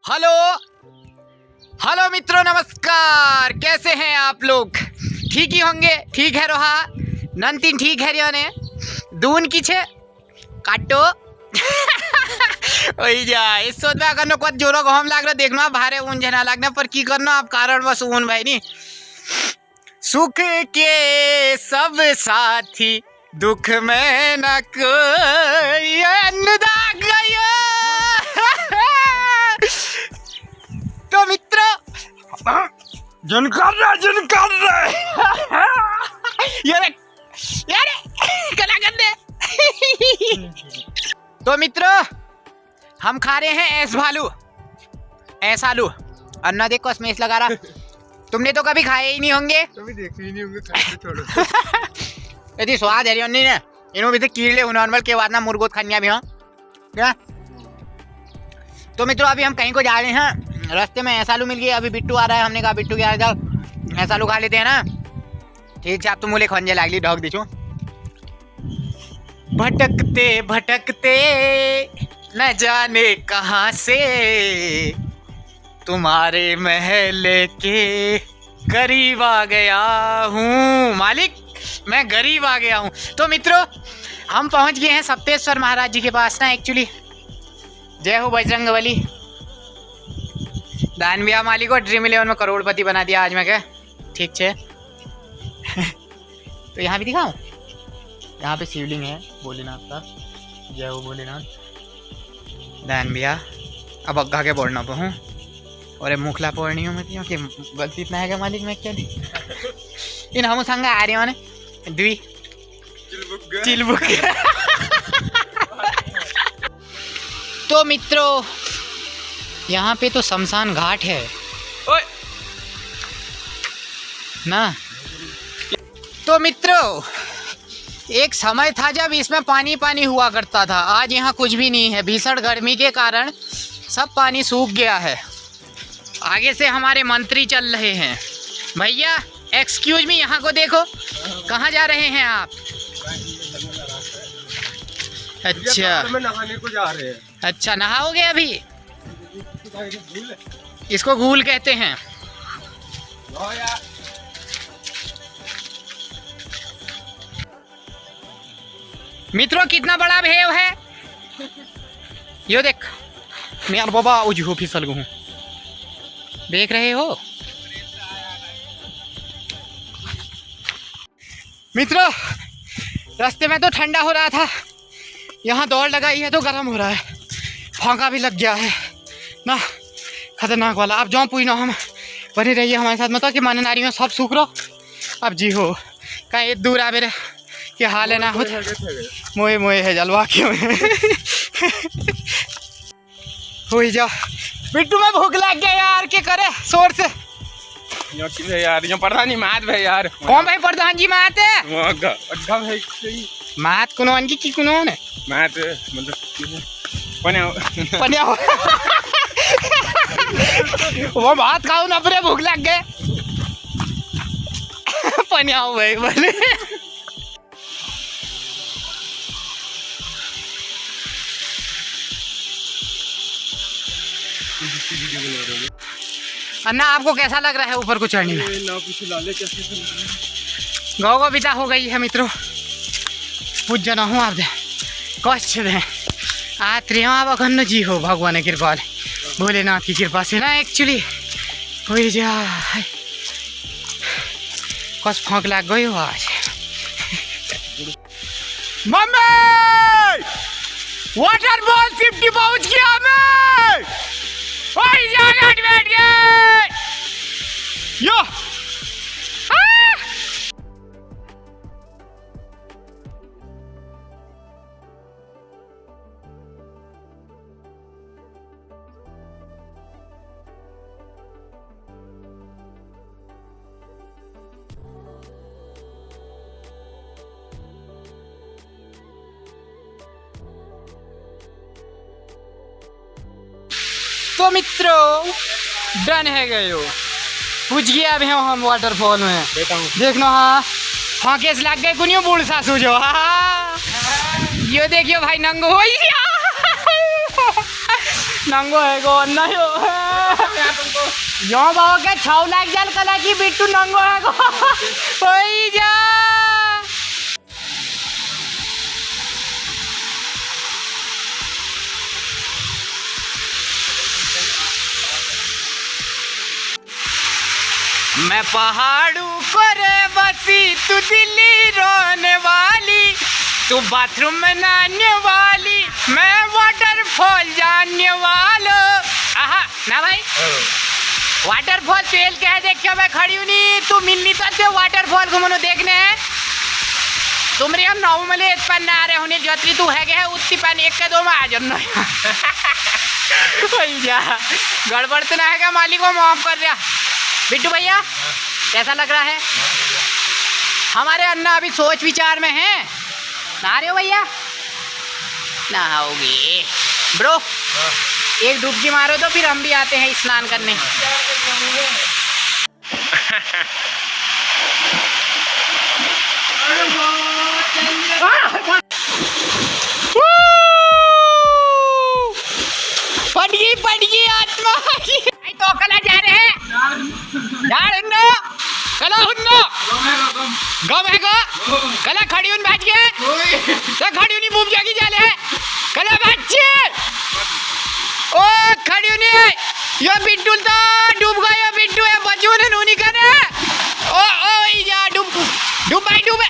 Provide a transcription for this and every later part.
Hello hello मित्रों, नमस्कार। कैसे हैं आप लोग? ठीक ही होंगे। ठीक है रोहा नंतिन, ठीक है रियो ने दून की छे काटो ओई जा इस सोच में करनो कुछ जोरो गहम लाग रहा देखना भारे ऊन जना लागना पर की करना आप कारण बस ऊन भाई नी सुख के सब साथी दुख में न कोई अन्नदाग गया। तो मित्रों जन कर रहे यार कला कर दे। तो मित्रों हम खा रहे हैं ऐस आलू अन्ना देखो स्मेश लगा रहा। तुमने तो कभी खाए ही नहीं होंगे, कभी देखे ही नहीं होंगे, खाते थोड़ा यदि स्वाद है नहीं ने इन्हों भी तो कीड़े नॉर्मल के बाद ना मुर्गोत खानिया भी हाँ क्या। तो मित्रों अभी हम कहीं को जा रहे हैं, रास्ते में ऐसा आलू मिल गया। अभी बिट्टू आ रहा है, हमने कहा बिट्टू के जाओ ऐसा आलू खा लेते हैं ना। ठीक है आप तो मुझे खंजे लागली ढोक दीछो। भटकते भटकते न जाने कहाँ से तुम्हारे महल के करीब आ गया हूँ मालिक, मैं गरीब आ गया हूँ। तो मित्रों हम पहुँच गए हैं सप्तेश्वर महाराज जी के पास ना। एक्चुअली जय हो बजरंगबली। दानविया मालिक को ड्रीम 11 में करोड़पति बना दिया आज मैं क्या। ठीक है तो यहाँ भी दिखाऊँ, यहाँ पे शिवलिंग है भोलेनाथ का। जय हो भोलेनाथ। दानविया अब अग्गा के बोलना पे हूँ और मुखला पौड़ी हूँ मैं कि गलती इतना है क्या मालिक मैं क्या इन हम संग आ रही ने द्वी चिलबुक तो मित्रों यहाँ पे तो शमशान घाट है ना। तो मित्रों एक समय था जब इसमें पानी पानी हुआ करता था, आज यहाँ कुछ भी नहीं है। भीषण गर्मी के कारण सब पानी सूख गया है। आगे से हमारे मंत्री चल रहे हैं। भैया एक्सक्यूज मी, यहाँ को देखो, कहाँ जा रहे हैं आप? अच्छा में नहाने को जा रहे हैं। अच्छा नहाओगे अभी? इसको घूल कहते हैं। मित्रों कितना बड़ा भेव है यो देख। मैं यार बाबा उजू फिसल गूँ, देख रहे हो मित्रों। रास्ते में तो ठंडा हो रहा था, यहाँ दौड़ लगाई है तो गर्म हो रहा है। फांका भी लग गया है ना, खतरनाक वाला। आप जाओ पूछना हम बने रहिए हमारे साथ, मतलब कि माने नारी में सब सूख रहो। अब जी हो कहीं दूर आ मेरे कि हाल है ना हो मोए मोए है जलवा क्यों हो जा। बिट्टू में भूख लग गया यार, क्या करे शोर से यार यहाँ प्रधान जी मात भाई यार। कौन भाई प्रधान जी मात है? अड्डा भाई मात कुनौन की कुनौन है मात मतलब पन्या वो भात खाओ ना अपने भूख लग गए पन्याओ भाई बोले। अन्ना आपको कैसा लग रहा है ऊपर को चढ़ने में? गाँव का बिता हो गई है मित्रों, पूछ जना हूँ आप दे कष्ट दे आत रहे हो आप अखंड जी हो भगवान की कृपा भोलेनाथ की कृपा से ना। एक्चुअली हो जा कस फंक लग गई हो आज। मम्मी वाटर बॉल 50 पहुंच गया मैं। ओए जाना बैठ गए यो तो मित्रों डन है गए हो पूछ गया अभी हम वाटरफॉल में देखना। हाँ हाँ केस लग गए कुनियो बूढ़ सासू जो। हाँ यो देखियो भाई नंगो हो नंगो है गो नहीं हो यो बाबा के 6 लाख जाल कला की बिट्टू नंगो है गो ओई जा मैं पहाड़ू करे बसी तू दिल्ली रोने वाली तू बाथरूम में नहाने वाली मैं वाटरफॉल जानने वाला आहा ना भाई वाटरफॉल तेल कह देख के मैं खड़ी हूँ नहीं तू मिलनी तो वाटरफॉल को मनो देखने है तुमरे हम नॉर्मली पन आ रहे होने जोतरी तू है गए उतनी पन एक के दो में आ जाना गड़बड़ तो ना है क्या मालिक को माफ कर दिया बिट्टू भैया कैसा लग रहा है हमारे अन्ना अभी सोच विचार में हैं नहा रहे हो भैया नहाओगे ब्रो एक डुबकी मारो तो फिर हम भी आते हैं स्नान करने पड़ गई आत्मा तो कला जा रहे हैं कला हुन्नो गम है गो कला खड़ी उन बैठ गए तो खड़ी उन्हीं बूब जागी जाले है कला बच्चे ओ खड़ी उन्हीं है यो बिट्टू तो डूब गया बिट्टू है बच्चों ने नूनी करे ओ या डूब भाई डूबे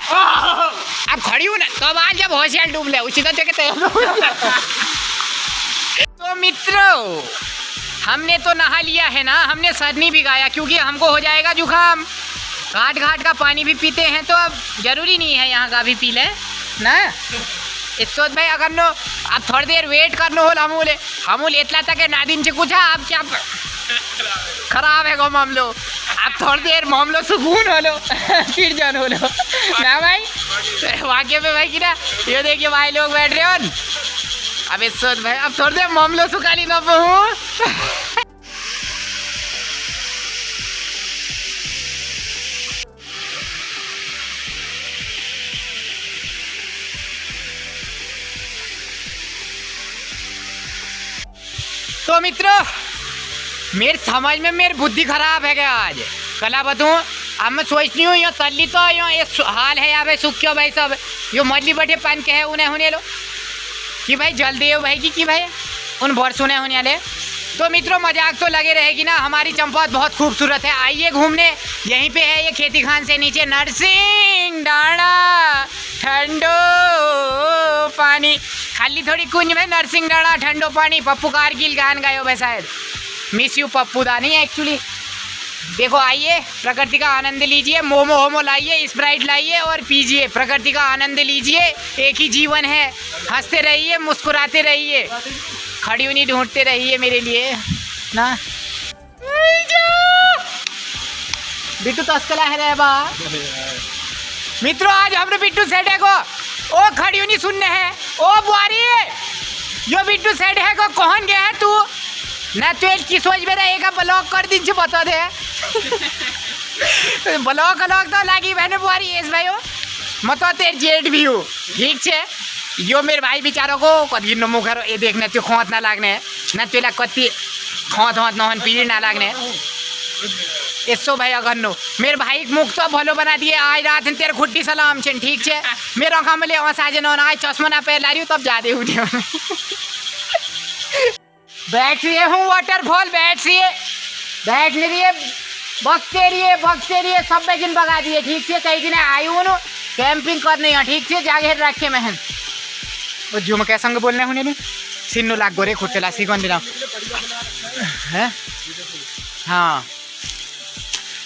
अब खड़ी हूँ ना तो अब आज जब होशियार डूब ले उसी तो कहते हैं तो मित्रों हमने तो नहा लिया है ना हमने सर नहीं भिगाया क्योंकि हमको हो जाएगा जुकाम घाट घाट का पानी भी पीते हैं तो अब जरूरी नहीं है यहाँ का भी पी ले ना इस भाई अगर नो अब थोड़ी देर वेट करनो हो हमूल इतना तक ना दिन से कुछ अब क्या खराब है गो मामलो अब थोड़ी देर मामलो सुकून हो लो फिर जान हो लो ना भाई वाक्य में भाई कि ना ये देखिए भाई लोग बैठ रहे हो अब इस भाई अब थोड़ी देर मामलो सुखाली ना पहूँ तो मित्रों मेरे समझ में मेरी बुद्धि खराब है क्या आज कला बताऊँ अब मैं सोचती हूँ यो तल्ली तो यो ये हाल है यहाँ पे सुख्यो भाई सब यो मछली बटे पान के है उन्हें होने लो कि भाई जल्दी हो भाई कि भाई उन भर सुने होने वाले तो मित्रों मजाक तो लगे रहेगी ना हमारी चंपावत बहुत खूबसूरत है आइए घूमने यहीं पे है ये खेती खान से नीचे नरसिंह डाड़ा ठंडो पानी खाली थोड़ी कुंज में नरसिंह डाड़ा ठंडो पानी पप्पू कारगिल गान गायो भाई शायद मिस यू पप्पू दा नहीं एक्चुअली देखो आइए प्रकृति का आनंद लीजिए मोमो होमो लाइए स्प्राइट लाइए और पीजिए प्रकृति का आनंद लीजिए एक ही जीवन है हंसते रहिए मुस्कुराते रहिए खड़ी हुई ढूंढते रहिए मेरे लिए ना बिट्टू तस्कला है रे बा मित्रों आज हमने बिट्टू सेठ है को ओ खड़ी हुई सुनने है ओ बुआरी यो बिट्टू सेठ है को कौन गया है तू ना तो की सोच मेरा एक ब्लॉक कर दीजिए बता दे ब्लॉक तो लगी बहने बुआरी एस भाई हो मत तेरे जेठ भी हो ठीक है यो मेरे भाई बेचारों को कति नमो करो ये देखने त्यो खोत ना लागने ना तेला कति खोत नहन पीड़ ना लागने यसो भाई अगर नो मेरे भाई मुख तो भलो बना दिए आज रात तेरे खुट्टी सलाम छे ठीक है मेरे आँखा में ले साजे न आज चश्मा ना पहन ला रही हूँ तब ज्यादा उठे बैठ रही हूँ वाटरफॉल बैठ रही है भगते रहिए सब बेगिन भगा दिए ठीक है कई दिन आई हूँ कैंपिंग करने यहाँ ठीक है जागे रखे महन वो जो मैं कैसा बोलने हूँ नहीं सिन्नू लाग गोरे खुटला सीखन दिला है हाँ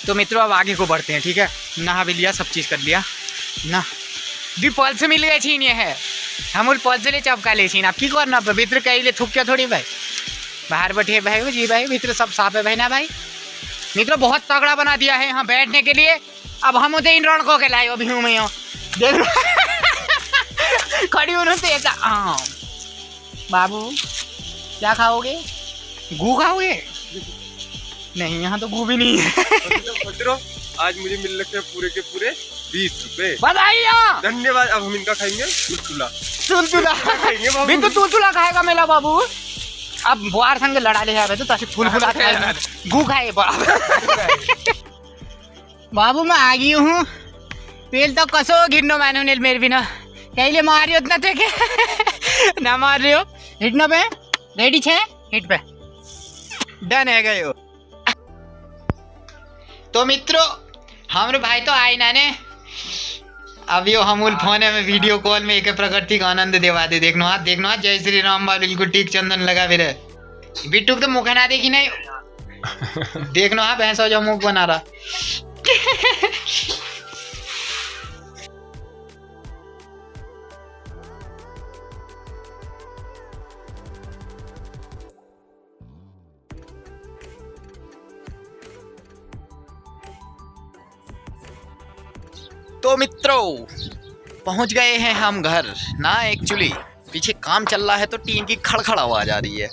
तो मित्रों अब आगे को बढ़ते हैं ठीक है नहा भी लिया सब चीज़ कर लिया ना दी पल्स मिल गए छीन ये है हम पल्स ले चपका ले छीन आप की करना भीतर कहीं थुक क्या थोड़ी भाई बाहर बैठे भाई जी भाई भीतर सब साफ है भाई ना भाई मित्रों बहुत तगड़ा बना दिया है यहाँ बैठने के लिए अब हम उधर इन रणकों के लाए अभी हूँ मैं देख खड़ी उन्होंने ऐसा हाँ बाबू क्या खाओगे गू खाओगे नहीं यहाँ तो गू भी नहीं है आज मुझे मिल रखे पूरे के पूरे 20 रुपए बधाई धन्यवाद अब हम इनका खाएंगे तुलतुला खाएगा मेरा बाबू अब बुआर संग लड़ा ले जावे तो तासे फूल फूल आता है गु खाए बाबू मैं आ गई हूँ पेल तो कसो गिरनो मैंने नेल मेरे बिना कहिले मारियो इतना थे के ना मार रहे हो हिटनो पे रेडी छे हिट पे डन है गयो। तो मित्रों हमरे भाई तो आए ना ने अब यो हमूल फोन में वीडियो कॉल में एक प्रकृति का आनंद देवा दे देखनो हाथ जय श्री राम बाबा बिल्कुल टीक चंदन लगा फिर बिट्टू तो मुख ना देखी नहीं देखनो हाँ भैंसा जो मुख बना रहा। तो मित्रों पहुंच गए हैं हम घर ना। एक्चुअली पीछे काम चल रहा है तो टीन की खड़खड़ आवाज आ रही है।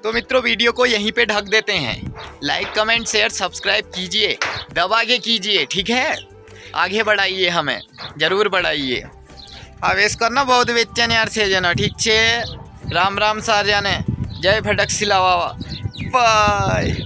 तो मित्रों वीडियो को यहीं पे ढक देते हैं। लाइक कमेंट शेयर सब्सक्राइब कीजिए, दबा के कीजिए, ठीक है। आगे बढ़ाइए, हमें जरूर बढ़ाइए। आवेश करना बहुत बेचन यार से जना, ठीक छे। राम राम सार जाने, जय फटक सिलावा, बाय।